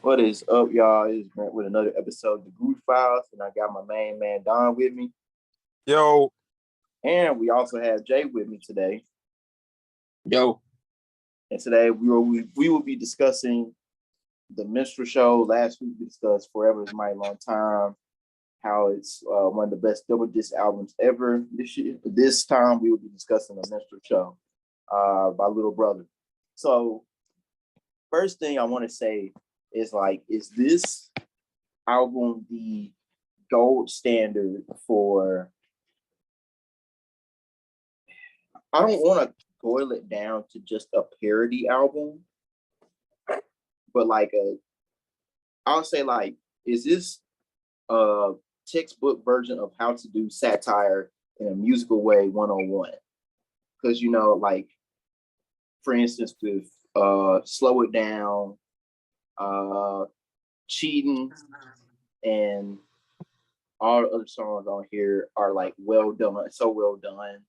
What is up, y'all? It's Grant with another episode of the Groovy Files, and I got my main man Don with me. Yo. And we also have Jay with me today. Yo. And today we will be discussing the Minstrel Show. Last week we discussed Forever Is a Mighty Long Time, how it's one of the best double disc albums ever this year. This time we will be discussing the Minstrel Show by Little Brother. So first thing I want to say is this album the gold standard for, I don't want to boil it down to just a parody album, but I'll say is this a textbook version of how to do satire in a musical way 101? Because, for instance, with Slow It Down, Cheating, and all the other songs on here are well done, so well done,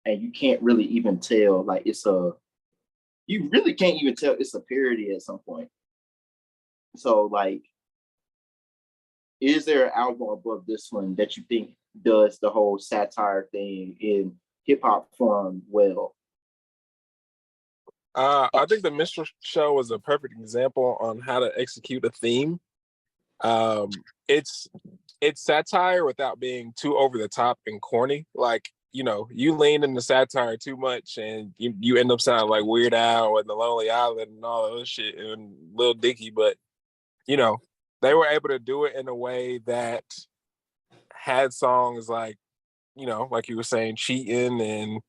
and you can't really even tell you really can't even tell it's a parody at some point. So is there an album above this one that you think does the whole satire thing in hip hop form well? I think the Minstrel Show was a perfect example on how to execute a theme. It's satire without being too over the top and corny. You lean into satire too much and you end up sounding like Weird Al and The Lonely Island and all that other shit and Lil Dicky. But, they were able to do it in a way that had songs like you were saying, Cheating and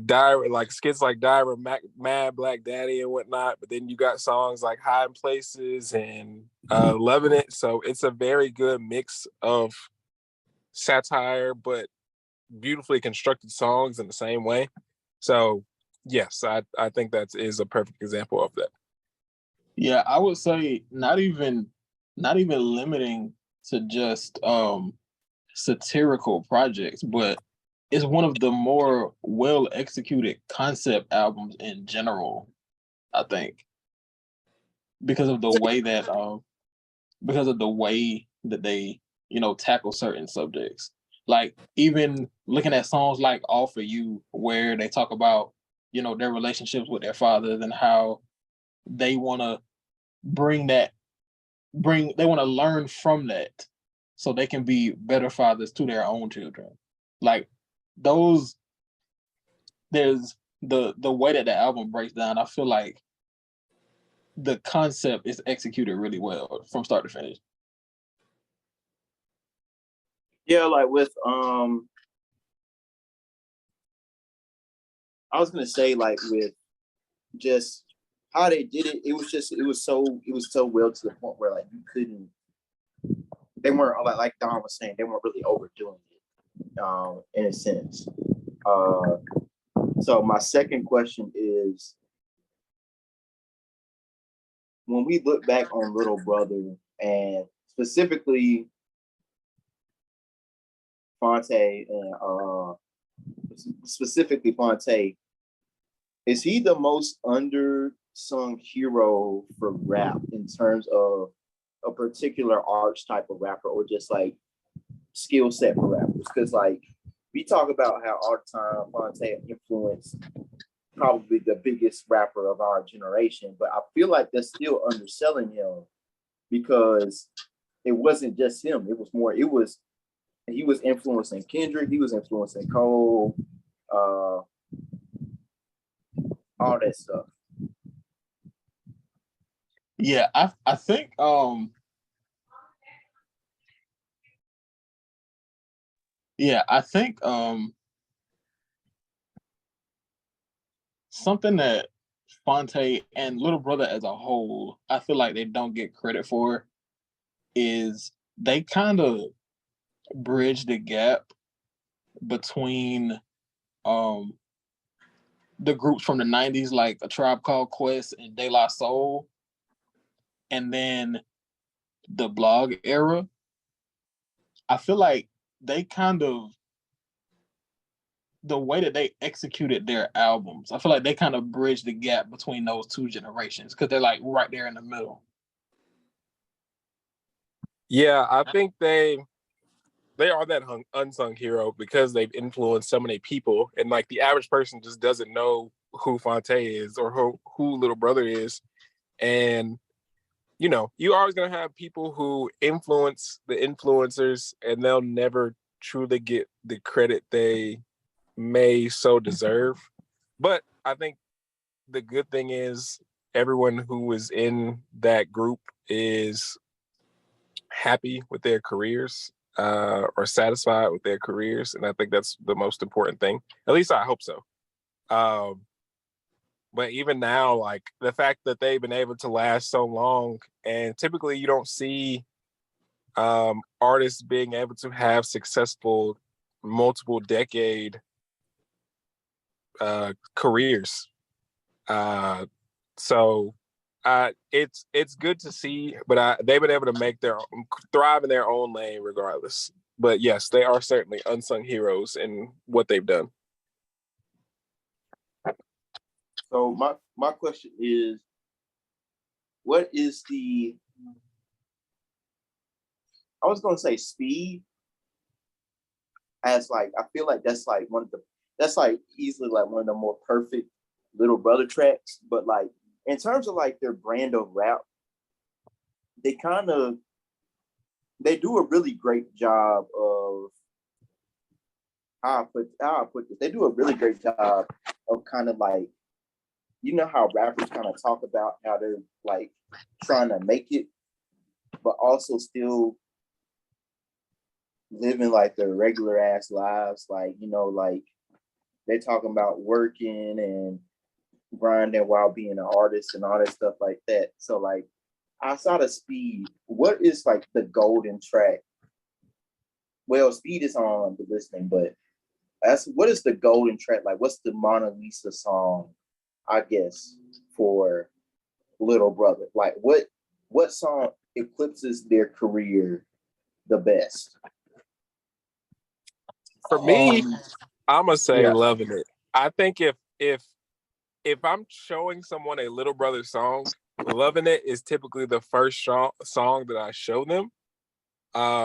Diary, skits like Diary, Mad Black Daddy and whatnot. But then you got songs like Hiding Places and Loving It. So it's a very good mix of satire, but beautifully constructed songs in the same way. So yes, I think that is a perfect example of that. Yeah, I would say not even limiting to just satirical projects, but it's one of the more well executed concept albums in general, I think. Because of the way that they, tackle certain subjects. Like even looking at songs like All For You, where they talk about, their relationships with their fathers and how they want to they want to learn from that so they can be better fathers to their own children. There's the way that the album breaks down, I feel like the concept is executed really well from start to finish. Yeah, with I was gonna say with just how they did it, it was so well to the point where they weren't like Don was saying, they weren't really overdoing it in a sense. So my second question is, when we look back on Little Brother and specifically Phonte and specifically Phonte, is he the most undersung hero for rap in terms of a particular arch type of rapper, or just skill set for rappers? Because we talk about how all the time Phonte influenced probably the biggest rapper of our generation, but I feel like they're still underselling him because it wasn't just him. It was more. He was influencing Kendrick. He was influencing Cole. All that stuff. Yeah, I think something that Phonte and Little Brother as a whole, I feel like they don't get credit for, is they kind of bridge the gap between the groups from the 90s, like A Tribe Called Quest and De La Soul, and then the blog era. I feel like they kind of the way that they executed their albums, I feel like they kind of bridge the gap between those two generations because they're like right there in the middle. Yeah, I think they are that unsung hero because they've influenced so many people, and like the average person just doesn't know who Phonte is or who Little Brother is. And you know, you're always gonna have people who influence the influencers, and they'll never truly get the credit they may so deserve. But I think the good thing is everyone who is in that group is happy with their careers, or satisfied with their careers, and I think that's the most important thing. At least I hope so. Um, but even now, like the fact that they've been able to last so long, and typically you don't see artists being able to have successful multiple decade careers. So it's good to see, but they've been able to make thrive in their own lane regardless. But yes, they are certainly unsung heroes in what they've done. So my question is, what is I was gonna say speed, as like I feel like that's like that's like easily like one of the more perfect Little Brother tracks, but like in terms of like their brand of rap, they do a really great job of how I put this. They do a really great job of kind of like, you know how rappers kind of talk about how they're like trying to make it, but also still living like their regular ass lives. Like, you know, like they're talking about working and grinding while being an artist and all that stuff like that. So like outside of speed, what is like the golden track? Well, speed is on the listening, but what is the golden track? Like what's the Mona Lisa song, I guess, for Little Brother? Like what song eclipses their career the best? For me, I'm gonna say Yeah. Loving It. I think if I'm showing someone a Little Brother song, Loving It is typically the first song that I show them.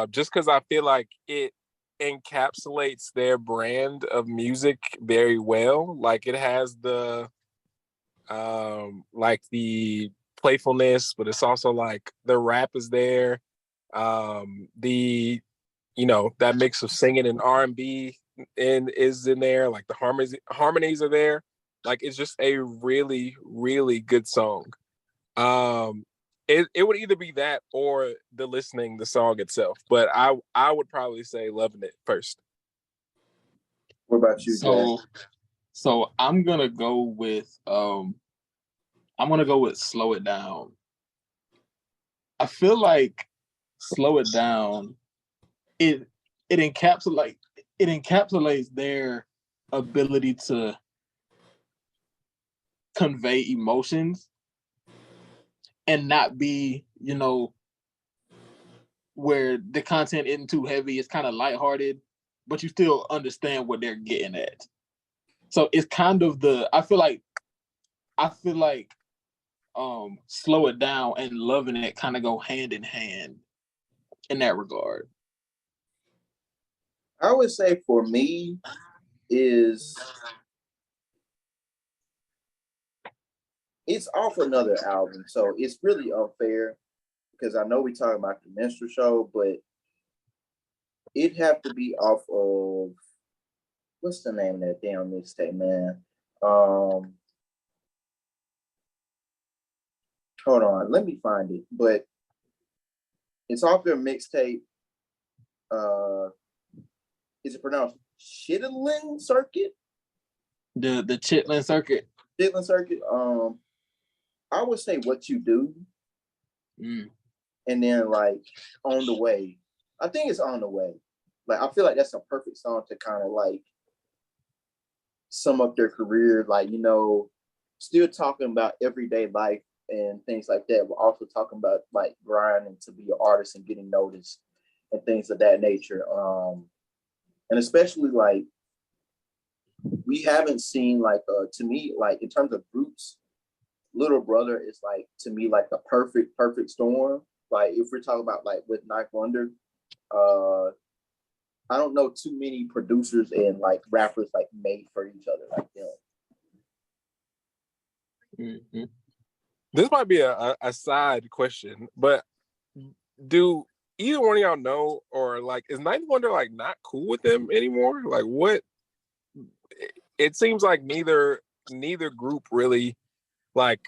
Just because I feel like it encapsulates their brand of music very well. Like it has the like the playfulness, but it's also like the rap is there. The that mix of singing and R&B is in there. Like the harmonies are there. Like it's just a really, really good song. It would either be that or the song itself, but I would probably say Loving It first. What about you, Jay? So I'm gonna go with Slow It Down. I feel like Slow It Down, it encapsulates their ability to convey emotions and not be, where the content isn't too heavy, it's kind of lighthearted, but you still understand what they're getting at. So it's kind of I feel like Slow It Down and Loving It kind of go hand in hand in that regard. I would say for me is it's off another album, so it's really unfair because I know we're talking about the Minstrel Show, but it'd have to be off of what's the name of that damn mixtape, man? Hold on, let me find it. But it's off their mixtape. Is it pronounced Chitlin Circuit? The Chitlin Circuit. Chitlin Circuit. I would say What You Do. And then like On the Way. I think it's On the Way. Like I feel like that's a perfect song to kind of like sum up their career, like, still talking about everyday life and things like that, but also talking about like grinding to be an artist and getting noticed and things of that nature. And especially like we haven't seen like to me, like in terms of groups, Little Brother is like to me like the perfect storm. Like if we're talking about like with Ninth Wonder, uh I don't know too many producers and like rappers like made for each other like them. Mm-hmm. This might be a side question, but do either one of y'all know, or like is Ninth Wonder like not cool with them anymore? Like what? It seems like neither group really like,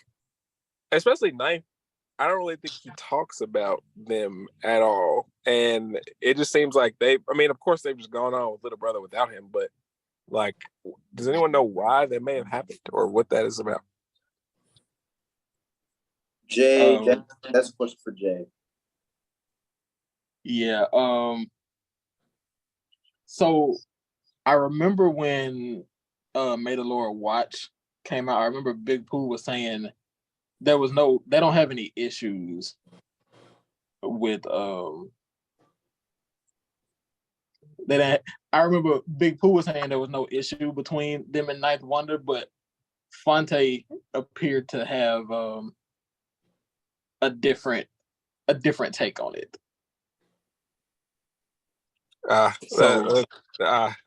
especially Ninth. I don't really think he talks about them at all, and it just seems like they. I mean, of course, they've just gone on with Little Brother without him, but like, does anyone know why that may have happened or what that is about? Jay, that's a question for Jay. Yeah. So I remember when May the Lord Watch came out. I remember Big Pooh was saying they don't have any issues with I remember Big Pooh was saying there was no issue between them and Ninth Wonder, but Phonte appeared to have a different take on it.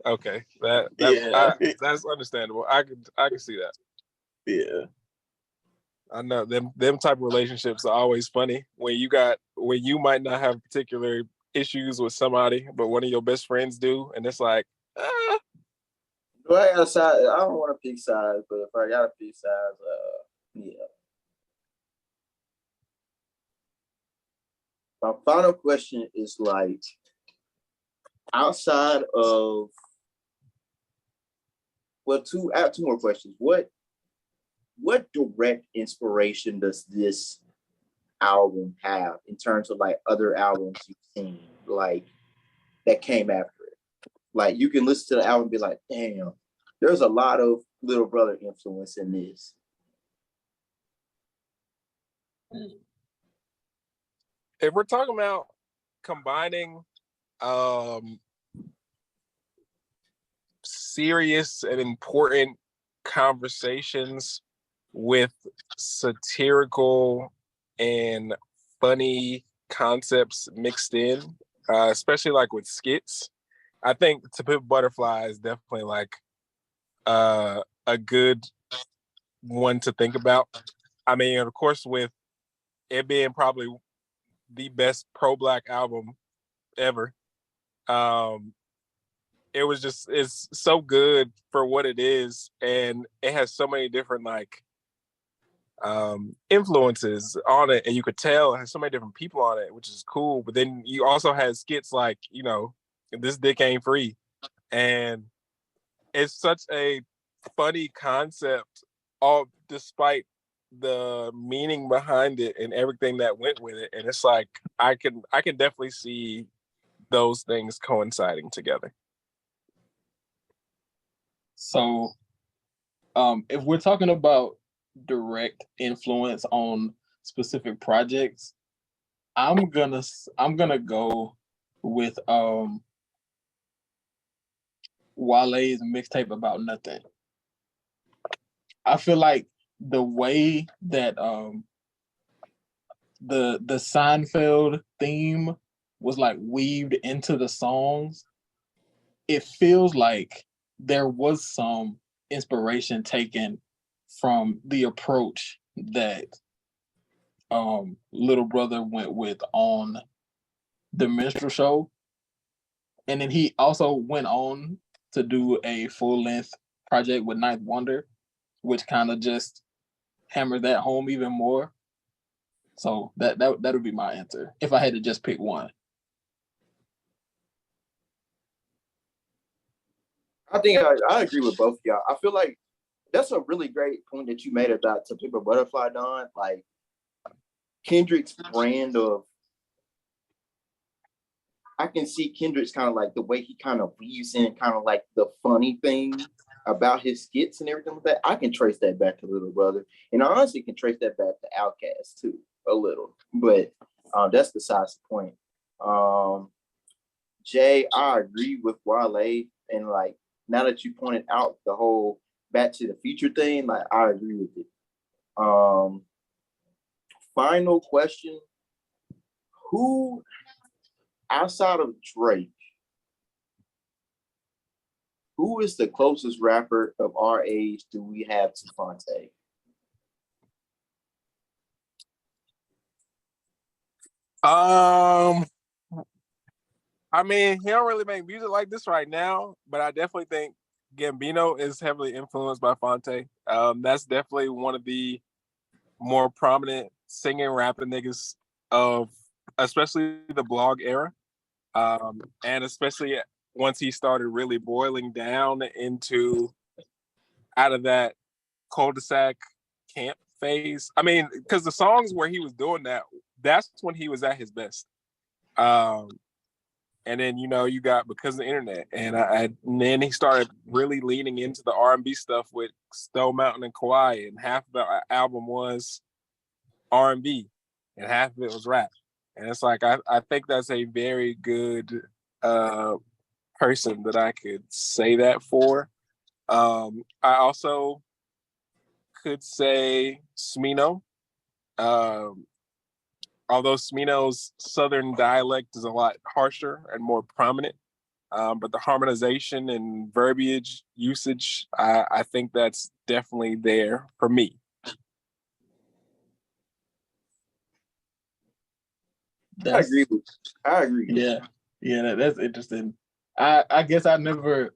Okay. That's understandable. I can see that. Yeah. I know them type of relationships are always funny when you might not have particular issues with somebody, but one of your best friends do, and it's like, Do I got a side? I don't want to pick sides, but if I got to pick sides, yeah. My final question is like, outside of I have two more questions. What direct inspiration does this album have in terms of like other albums you've seen, like that came after it? Like you can listen to the album and be like, damn, there's a lot of Little Brother influence in this. If we're talking about combining serious and important conversations with satirical and funny concepts mixed in, especially like with skits, I think To Pimp a Butterfly is definitely like a good one to think about. I mean, of course, with it being probably the best pro-black album ever, it's so good for what it is, and it has so many different like influences on it, and you could tell it has so many different people on it, which is cool. But then you also had skits like, This Dick Ain't Free, and it's such a funny concept, all despite the meaning behind it and everything that went with it. And it's like I can definitely see those things coinciding together. So if we're talking about direct influence on specific projects, I'm gonna go with Wale's mixtape About Nothing. I feel like the way that the Seinfeld theme was like weaved into the songs, it feels like there was some inspiration taken from the approach that Little Brother went with on the Minstrel Show. And then he also went on to do a full-length project with Ninth Wonder, which kind of just hammered that home even more. So that would be my answer if I had to just pick one. I think I agree with both of y'all. I feel like that's a really great point that you made about To Pimp a Butterfly, Don. Like Kendrick's brand of, I can see Kendrick's kind of like the way he kind of weaves in kind of like the funny thing about his skits and everything like that. I can trace that back to Little Brother. And I honestly can trace that back to Outkast too, a little. But that's besides the point. Jay, I agree with Wale, and like now that you pointed out the whole Back to the Future thing, like I agree with it. Final question: who outside of Drake, who is the closest rapper of our age do we have to Phonte? I mean, he don't really make music like this right now, but I definitely think Gambino is heavily influenced by Phonte. That's definitely one of the more prominent singing rapping niggas of especially the blog era. And especially once he started really boiling down into out of that cul-de-sac camp phase. I mean, because the songs where he was doing that, that's when he was at his best. And then you got Because of the Internet, and and then he started really leaning into the R&B stuff with Stone Mountain and Kawhi, and half of the album was R&B, and half of it was rap. And it's like I think that's a very good person that I could say that for. I also could say Smino. Although Smino's southern dialect is a lot harsher and more prominent, but the harmonization and verbiage usage, I think that's definitely there for me. I agree. Yeah, that's interesting. I guess I never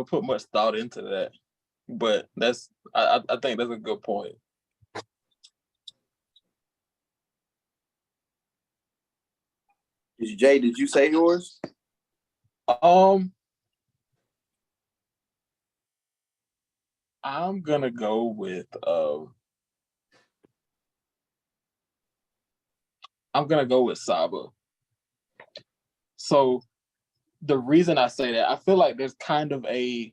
put much thought into that, but I think that's a good point. Jay, did you say yours? I'm gonna go with Saba. So the reason I say that, I feel like there's kind of a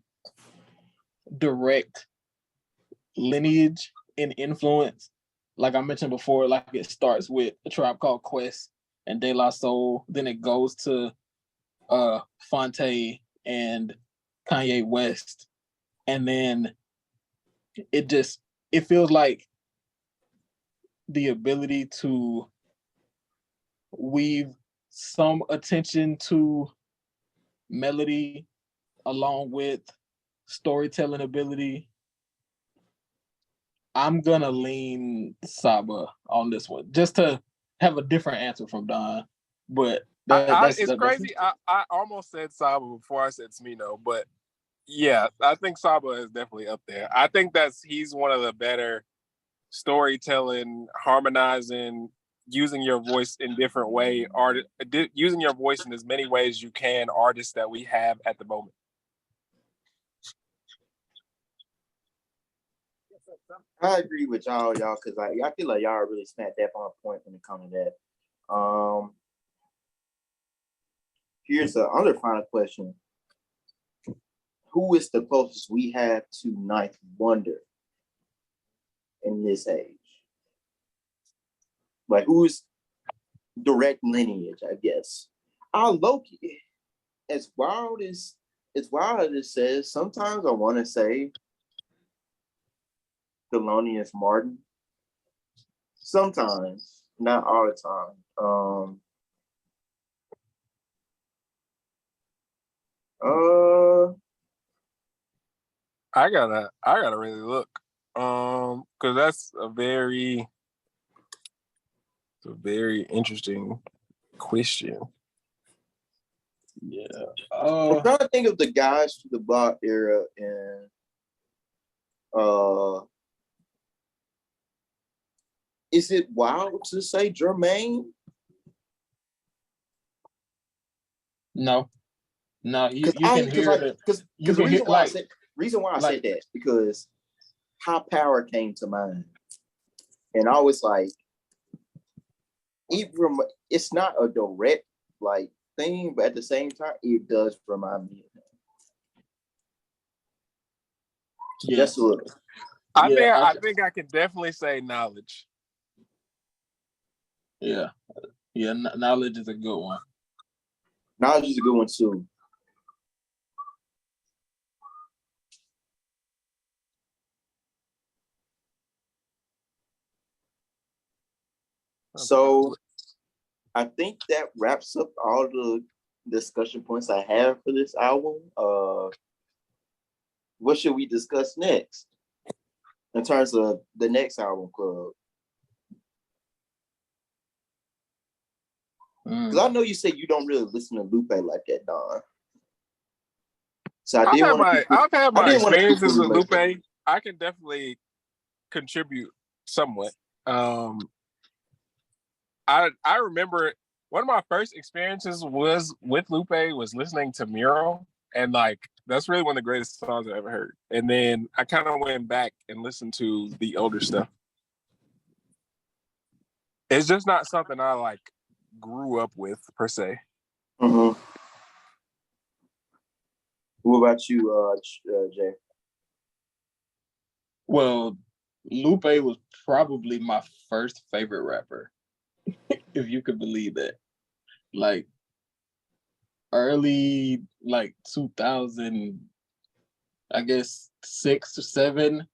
direct lineage in influence. Like I mentioned before, like it starts with A Tribe Called Quest and De La Soul, then it goes to Phonte and Kanye West, and then it feels like the ability to weave some attention to melody along with storytelling ability. I'm gonna lean Saba on this one, just to have a different answer from Don. But it's crazy. I almost said Saba before I said Smino, but yeah, I think Saba is definitely up there. I think he's one of the better storytelling, harmonizing, using your voice in different way, using your voice in as many ways as you can, artists that we have at the moment. I agree with y'all, because I feel like y'all really smacked that on point when it comes to that. Here's the other final question: who is the closest we have to Ninth Wonder in this age? Like, who's direct lineage? I guess. Loki, as wild as it says, sometimes I want to say Thelonious Martin. Sometimes, not all the time. I gotta really look, because that's a very interesting question. Yeah, I'm trying to think of the guys from the block era, and is it wild to say Jermaine? No, you can hear it. Because the reason why I said that, because High Power came to mind, and I was like, even it's not a direct like thing, but at the same time, it does remind me of that. Yeah. Just a little. I think I can definitely say Knowledge. Yeah, Knowledge is a good one. Knowledge is a good one too. So I think that wraps up all the discussion points I have for this album. What should we discuss next in terms of the next album club? Because I know you say you don't really listen to Lupe like that, Don. So I've had my experiences with Lupe. I can definitely contribute somewhat. I remember one of my first experiences was with Lupe was listening to Mural, and like that's really one of the greatest songs I ever heard. And then I kind of went back and listened to the older stuff. It's just not something I like grew up with per se. Mm-hmm. What about you, Jay? Well, Lupe was probably my first favorite rapper, if you could believe that. Like early, like 2000, I guess 6 or 7.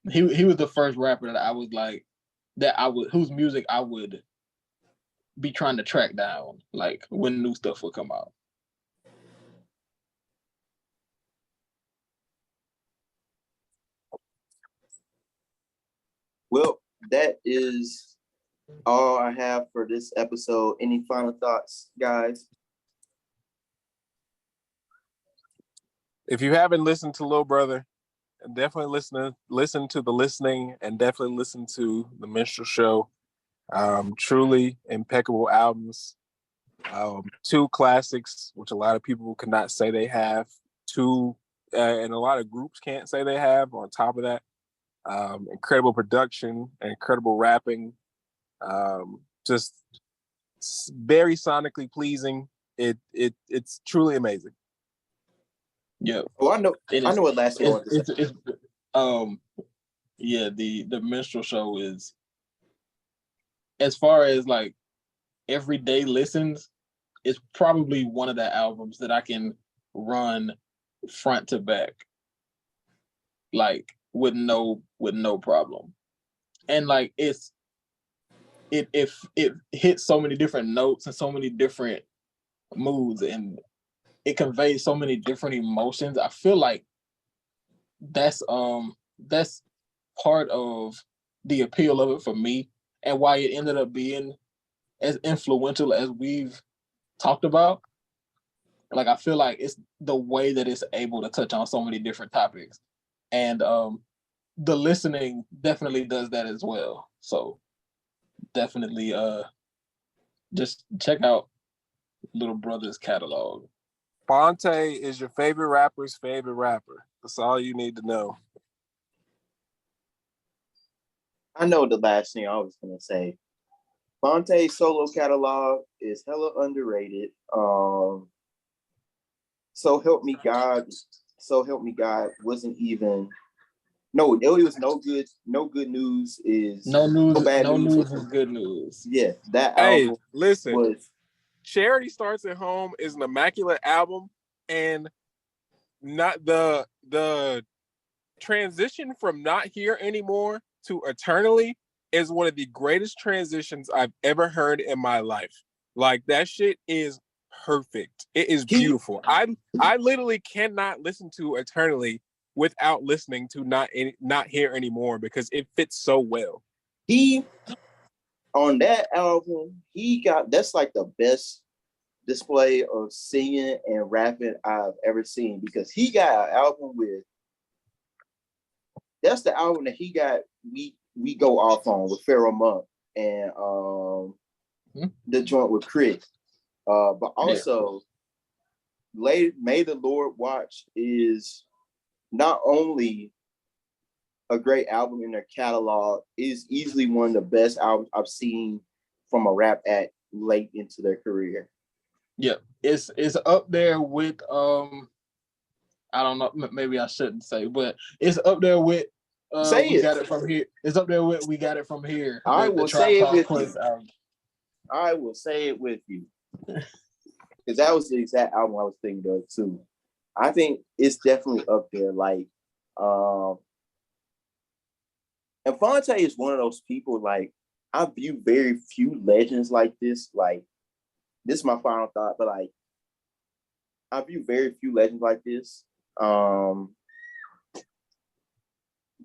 He was the first rapper that I was like whose music I would be trying to track down, like when new stuff would come out. Well, that is all I have for this episode. Any final thoughts, guys? If you haven't listened to Lil Brother, definitely listen to the listening, and definitely listen to the Minstrel Show. Truly impeccable albums. 2 classics, which a lot of people cannot say they have. 2, and a lot of groups can't say they have. On top of that, incredible production, incredible rapping. Just very sonically pleasing. It's truly amazing. Yeah. Oh, I know what last year yeah, the Minstrel Show is, as far as like everyday listens, it's probably one of the albums that I can run front to back, like with no problem. And like it hits so many different notes and so many different moods, and it conveys so many different emotions. I feel like that's part of the appeal of it for me, and why it ended up being as influential as we've talked about. Like I feel like it's the way that it's able to touch on so many different topics, and the listening definitely does that as well. So definitely just check out Little Brother's catalog. Phonte is your favorite rapper's favorite rapper. That's all you need to know. I know the last thing I was gonna say. Phonte's solo catalog is hella underrated. So Help Me God wasn't even it was no good. No good news is no bad news is good news. Yeah, that album. Hey, listen. Was Charity Starts at Home is an immaculate album, and not the transition from Not Here Anymore to Eternally is one of the greatest transitions I've ever heard in my life. Like that shit is perfect. It is beautiful. I literally cannot listen to Eternally without listening to Not Here Anymore, because it fits so well. On that album, that's like the best display of singing and rapping I've ever seen, because he got an album that's the album that he got we go off on with Pharaoh Monk and the joint with Chris. But also May the Lord Watch is not only a great album in their catalog, is easily one of the best albums I've seen from a rap act late into their career. Yeah, it's up there with I don't know, maybe I shouldn't say, but it's up there with Got It From Here. It's up there with We Got It From Here. I will say it with you. I will say it with you. Because that was the exact album I was thinking of too. I think it's definitely up there. Like, and Phonte is one of those people, like, I view very few legends like this. Like, this is my final thought, but like, I view very few legends like this.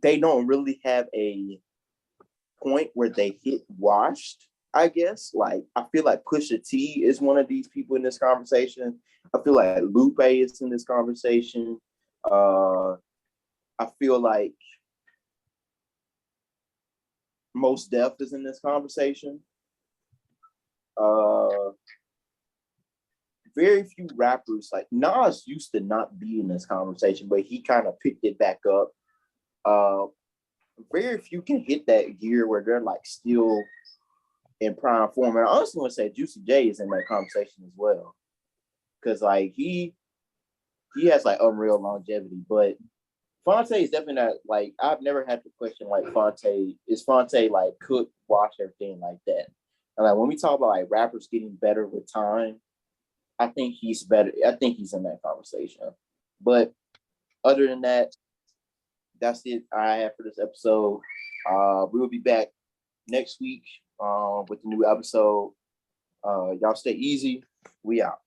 They don't really have a point where they hit washed, I guess. Like, I feel like Pusha T is one of these people in this conversation. I feel like Lupe is in this conversation. I feel like Most Def is in this conversation. Very few rappers, like Nas used to not be in this conversation, but he kind of picked it back up. Very few can hit that gear where they're like still in prime form. And I also want to say Juicy J is in that conversation as well. Cause like he has like unreal longevity, but Phonte is definitely not like, I've never had the question like Phonte like cook, wash, everything like that. And like when we talk about like rappers getting better with time, I think he's better. I think he's in that conversation. But other than that, that's it I have for this episode. We will be back next week with a new episode. Y'all stay easy. We out.